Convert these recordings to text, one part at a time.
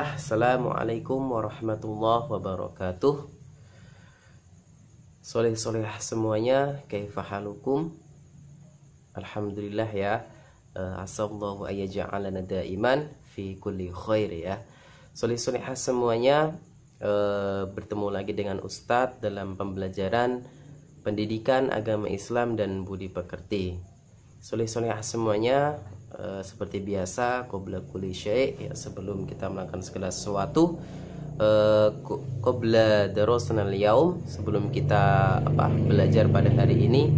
Bismillah, Assalamualaikum warahmatullahi wabarakatuh. Soleh-soleh semuanya, kaifa halukum? Alhamdulillah ya. Asallahu ayyaja'alana daiman fi kulli khair ya. Soleh-soleh semuanya, bertemu lagi dengan Ustadz dalam pembelajaran pendidikan agama Islam dan budi pekerti. Soleh-soleh semuanya, seperti biasa, qabla kulli syai', ya, sebelum kita melakukan segala sesuatu, qabla darasana al-yaum, sebelum kita belajar pada hari ini,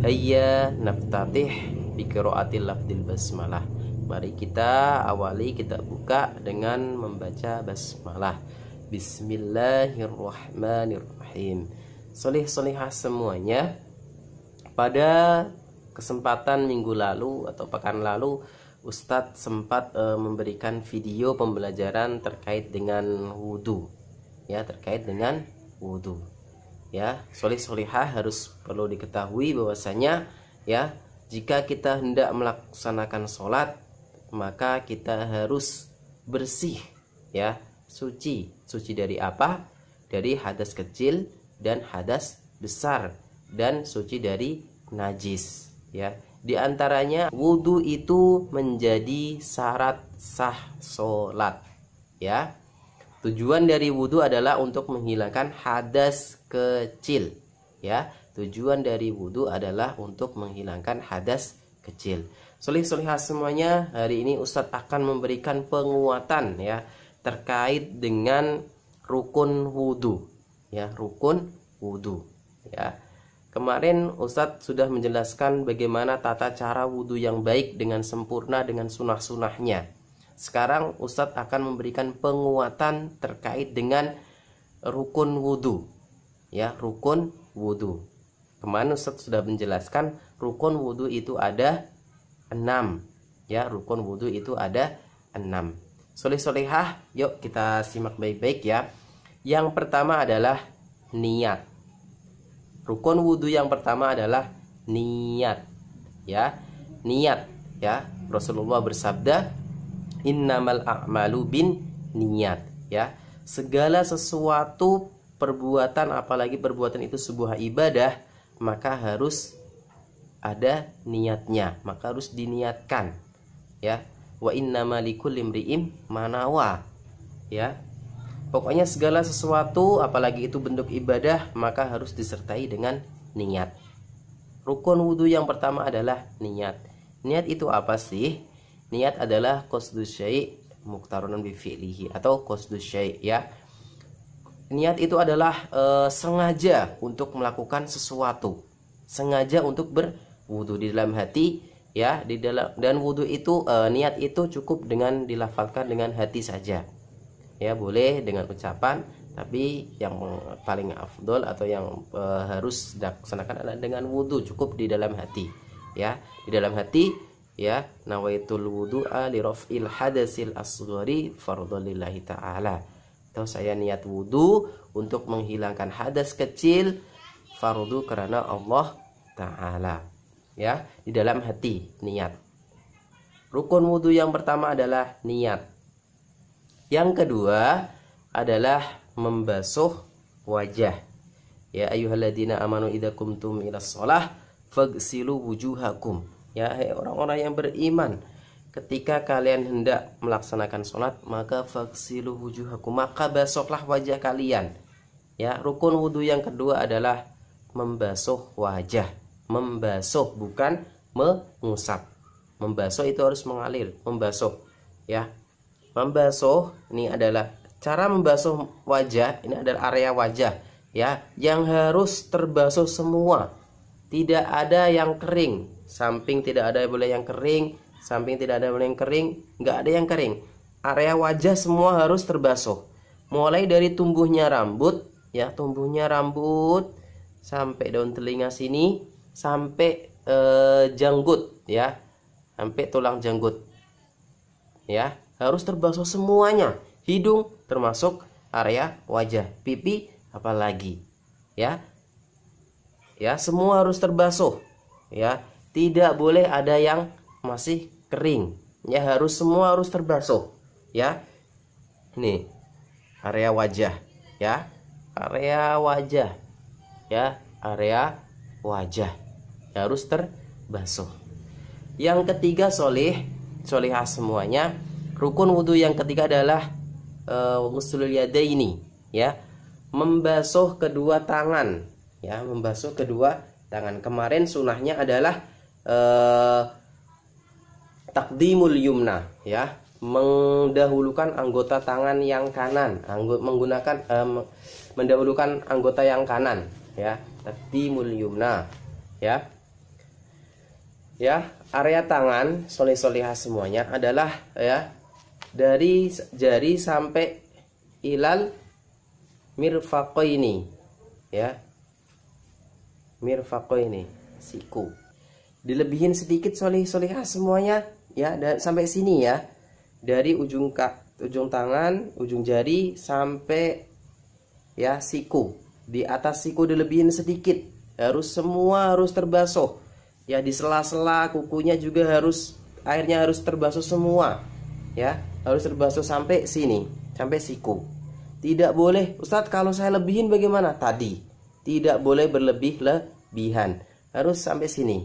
hayya naftatih bi qiraatil lafdil basmalah. Mari kita awali, kita buka dengan membaca basmalah. Bismillahirrahmanirrahim. Soleh-solehah semuanya, pada kesempatan minggu lalu atau pekan lalu, Ustadz sempat memberikan video pembelajaran terkait dengan wudhu, ya, terkait dengan wudhu, ya. Soleh-solehah harus perlu diketahui bahwasanya, ya, jika kita hendak melaksanakan sholat, maka kita harus bersih, ya, suci dari apa? Dari hadas kecil dan hadas besar, dan suci dari najis. Ya, di antaranya wudhu itu menjadi syarat sah sholat. Ya, tujuan dari wudhu adalah untuk menghilangkan hadas kecil. Ya, tujuan dari wudhu adalah untuk menghilangkan hadas kecil. Soleh-solehah semuanya, hari ini Ustadz akan memberikan penguatan, ya, terkait dengan rukun wudhu. Ya, rukun wudhu. Ya. Kemarin Ustadz sudah menjelaskan bagaimana tata cara wudhu yang baik dengan sempurna dengan sunah-sunahnya. Sekarang Ustadz akan memberikan penguatan terkait dengan rukun wudhu. Ya, rukun wudhu. Kemarin Ustadz sudah menjelaskan rukun wudhu itu ada 6. Ya, rukun wudhu itu ada 6. Soleh-solehah, yuk kita simak baik-baik ya. Yang pertama adalah niat. Rukun wudhu yang pertama adalah niat, ya, niat, ya. Rasulullah bersabda, innamal a'malu bin niat, ya. Segala sesuatu perbuatan, apalagi perbuatan itu sebuah ibadah, maka harus ada niatnya, maka harus diniatkan, ya. Wa innamal likulli imri'in ma nawa, ya. Pokoknya segala sesuatu, apalagi itu bentuk ibadah, maka harus disertai dengan niat. Rukun wudhu yang pertama adalah niat. Niat itu apa sih? Niat adalah qasdus syai' muqtaronan bi fi'lihi, atau qasdus syai', ya. Niat itu adalah sengaja untuk melakukan sesuatu, sengaja untuk berwudhu di dalam hati, ya, di dalam. Dan wudhu itu, niat itu cukup dengan dilafalkan dengan hati saja. Ya, boleh dengan ucapan, tapi yang paling afdol atau yang harus dilaksanakan adalah dengan wudhu, cukup di dalam hati, ya, di dalam hati, ya. Nawaitul wudu'a li raf'il hadasil asghari fardholillahi ta'ala. Atau saya niat wudhu untuk menghilangkan hadas kecil, fardu karena Allah Ta'ala, ya, di dalam hati, niat. Rukun wudhu yang pertama adalah niat. Yang kedua adalah membasuh wajah. Ya ayyuhalladzina amanu idza qumtum ilas shalah faghsilu wujuhakum. Ya, hai orang-orang yang beriman, ketika kalian hendak melaksanakan sholat, maka faghsilu wujuhakum, maka basuhlah wajah kalian. Ya, rukun wudhu yang kedua adalah membasuh wajah. Membasuh, bukan mengusap. Membasuh itu harus mengalir, membasuh, ya. Membasuh ini adalah cara membasuh wajah, ini adalah area wajah, ya, yang harus terbasuh semua. Tidak ada yang kering, samping tidak ada boleh yang kering, samping tidak ada boleh yang kering, nggak ada yang kering. Area wajah semua harus terbasuh. Mulai dari tumbuhnya rambut, ya, tumbuhnya rambut sampai daun telinga sini, sampai janggut, ya, sampai tulang janggut, ya, harus terbasuh semuanya. Hidung termasuk area wajah, pipi apalagi, ya. Ya, semua harus terbasuh, ya. Tidak boleh ada yang masih kering, ya, harus semua harus terbasuh, ya. nih area wajah ya, area wajah ya, area wajah harus terbasuh. Yang ketiga solihah semuanya, rukun wudhu yang ketiga adalah ghuslul yadaini ya, membasuh kedua tangan ya, membasuh kedua tangan. Kemarin sunahnya adalah takdimul yumna ya, mendahulukan anggota tangan yang kanan, mendahulukan anggota yang kanan ya, takdimul yumna ya. Ya, area tangan solihah semuanya adalah ya dari jari sampai ilal mirfaqaini ya, mirfaqaini, siku. Dilebihin sedikit solihah semuanya ya, dan sampai sini ya, dari ujung tangan, ujung jari sampai ya siku. Di atas siku dilebihin sedikit, semua harus terbasuh ya. Di sela-sela kukunya juga airnya harus terbasuh semua ya, harus terbasuh sampai sini, sampai siku. Tidak boleh, Ustadz kalau saya lebihin bagaimana? Tadi tidak boleh berlebihan, harus sampai sini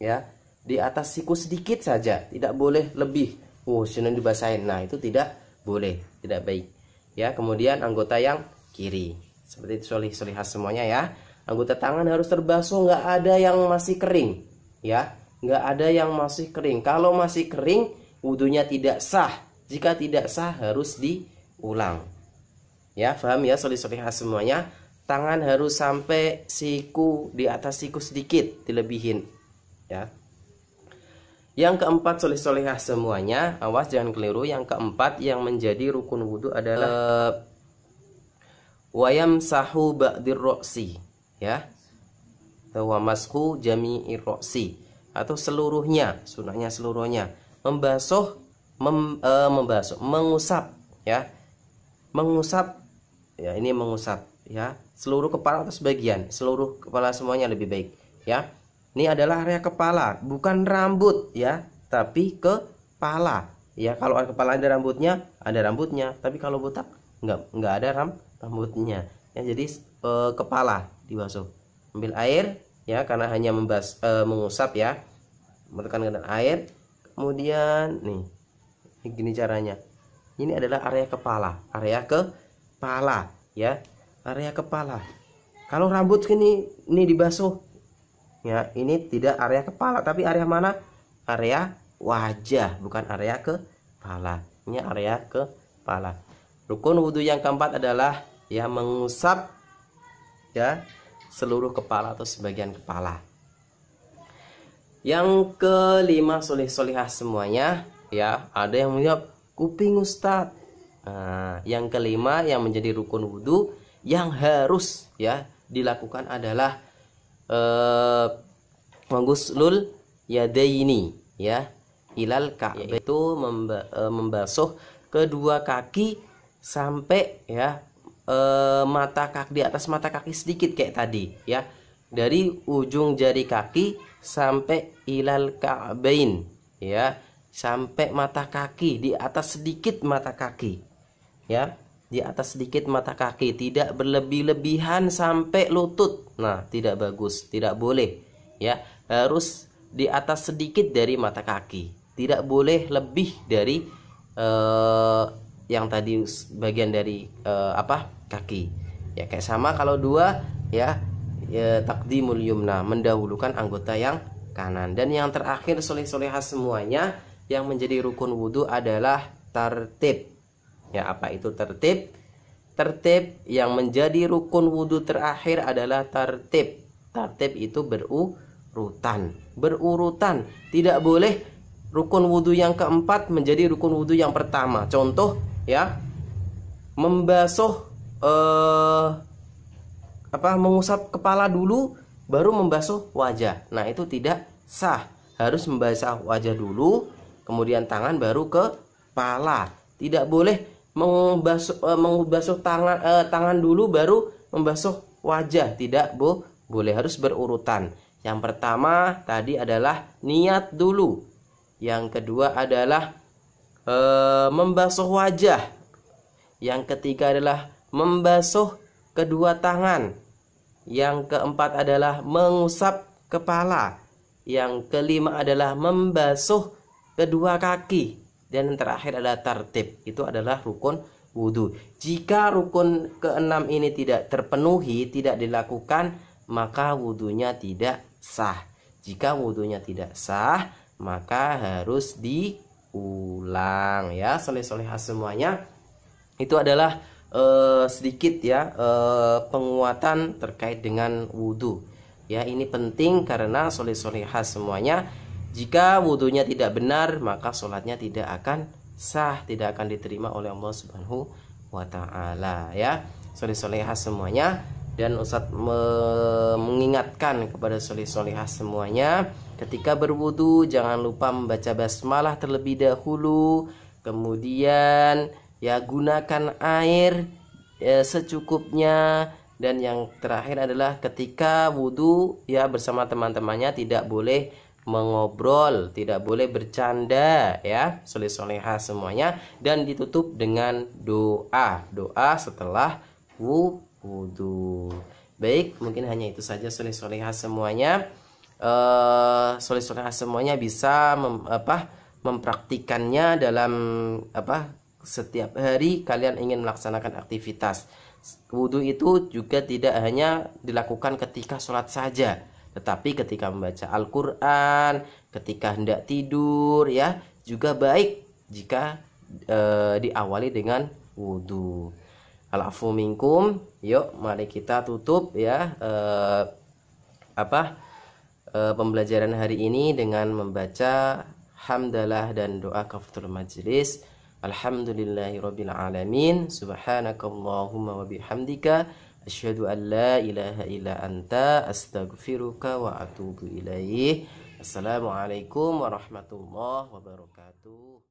ya. Di atas siku sedikit saja, tidak boleh lebih. Senang dibasahin, nah itu tidak boleh, tidak baik ya. Kemudian anggota yang kiri seperti itu solihah semuanya ya. Anggota tangan harus terbasuh, nggak ada yang masih kering ya, nggak ada yang masih kering. Kalau masih kering, wudhunya tidak sah. Jika tidak sah harus diulang ya. Paham ya solihah semuanya. Tangan harus sampai siku, di atas siku sedikit dilebihin ya. Yang keempat solihah semuanya, awas jangan keliru. Yang keempat yang menjadi rukun wudhu adalah wayam sahu ba'dir roksi ya, wa mashu jami'ir roksi, atau seluruhnya, sunahnya seluruhnya. Membasuh, mengusap ya, mengusap ya, ini mengusap ya, seluruh kepala atau sebagian, seluruh kepala semuanya lebih baik ya. Ini adalah area kepala, bukan rambut ya, tapi kepala ya. Kalau kepala ada rambutnya, tapi kalau botak nggak ada rambutnya ya. Jadi kepala dibasuh, ambil air ya, karena hanya mengusap ya, menekan air. Kemudian nih, gini caranya. Ini adalah area kepala ya, area kepala. Kalau rambut ini dibasuh ya, ini tidak area kepala, tapi area mana? Area wajah, bukan area kepala. Ini area kepala. Rukun wudhu yang keempat adalah ya, mengusap ya seluruh kepala atau sebagian kepala. Yang kelima solihah semuanya ya, ada yang menjawab kuping Ustadz. Nah, yang kelima yang menjadi rukun wudhu yang harus ya dilakukan adalah ghuslul yadaini ya, ilal ka'bain, yaitu membasuh kedua kaki sampai ya mata kaki, di atas mata kaki sedikit kayak tadi ya, dari ujung jari kaki sampai ilal ka'bain ya, sampai mata kaki, di atas sedikit mata kaki ya, di atas sedikit mata kaki, tidak berlebih-lebihan sampai lutut. Nah, tidak bagus, tidak boleh ya, harus di atas sedikit dari mata kaki, tidak boleh lebih dari yang tadi bagian dari kaki ya. Kayak sama kalau dua ya, takdimul yumna, mendahulukan anggota yang kanan. Dan yang terakhir solihah semuanya yang menjadi rukun wudhu adalah tertib ya. Apa itu tertib? Tertib yang menjadi rukun wudhu terakhir adalah tertib. Tertib itu berurutan, tidak boleh rukun wudhu yang keempat menjadi rukun wudhu yang pertama. Contoh ya, membasuh mengusap kepala dulu baru membasuh wajah. Nah, itu tidak sah. Harus membasuh wajah dulu, kemudian tangan, baru ke kepala. Tidak boleh membasuh tangan dulu baru membasuh wajah. Tidak boleh, harus berurutan. Yang pertama tadi adalah niat dulu. Yang kedua adalah membasuh wajah. Yang ketiga adalah membasuh kedua tangan. Yang keempat adalah mengusap kepala. Yang kelima adalah membasuh kedua kaki. Dan yang terakhir adalah tartib. Itu adalah rukun wudhu. Jika rukun keenam ini tidak terpenuhi, tidak dilakukan, maka wudhunya tidak sah. Jika wudhunya tidak sah, maka harus diulang ya. Soleh-solehah semuanya, itu adalah sedikit ya penguatan terkait dengan wudhu ya. Ini penting karena soleh-solehah semuanya, jika wudhunya tidak benar maka sholatnya tidak akan sah, tidak akan diterima oleh Allah Subhanahu wa ta'ala ya. Soleh-solehah semuanya, dan Ustadz mengingatkan kepada soleh-solehah semuanya, ketika berwudu jangan lupa membaca basmalah terlebih dahulu, kemudian ya gunakan air secukupnya, dan yang terakhir adalah ketika wudu ya bersama teman-temannya tidak boleh mengobrol, tidak boleh bercanda ya, soleh-solehah semuanya, dan ditutup dengan doa setelah wudu. Baik, mungkin hanya itu saja soleh-solehah semuanya. Soleh-solehah semuanya bisa mempraktikannya dalam setiap hari kalian ingin melaksanakan aktivitas. Wudu itu juga tidak hanya dilakukan ketika sholat saja, tetapi ketika membaca Al-Quran, ketika hendak tidur ya, juga baik jika diawali dengan wudu. Al-afu minkum. Yuk mari kita tutup ya pembelajaran hari ini dengan membaca hamdalah dan doa kafaratul majlis. Alhamdulillahirabbil alamin. Subhanakallahumma wa bihamdika asyhadu an la ilaha illa anta astaghfiruka wa atubu ilaih. Assalamualaikum warahmatullahi wabarakatuh.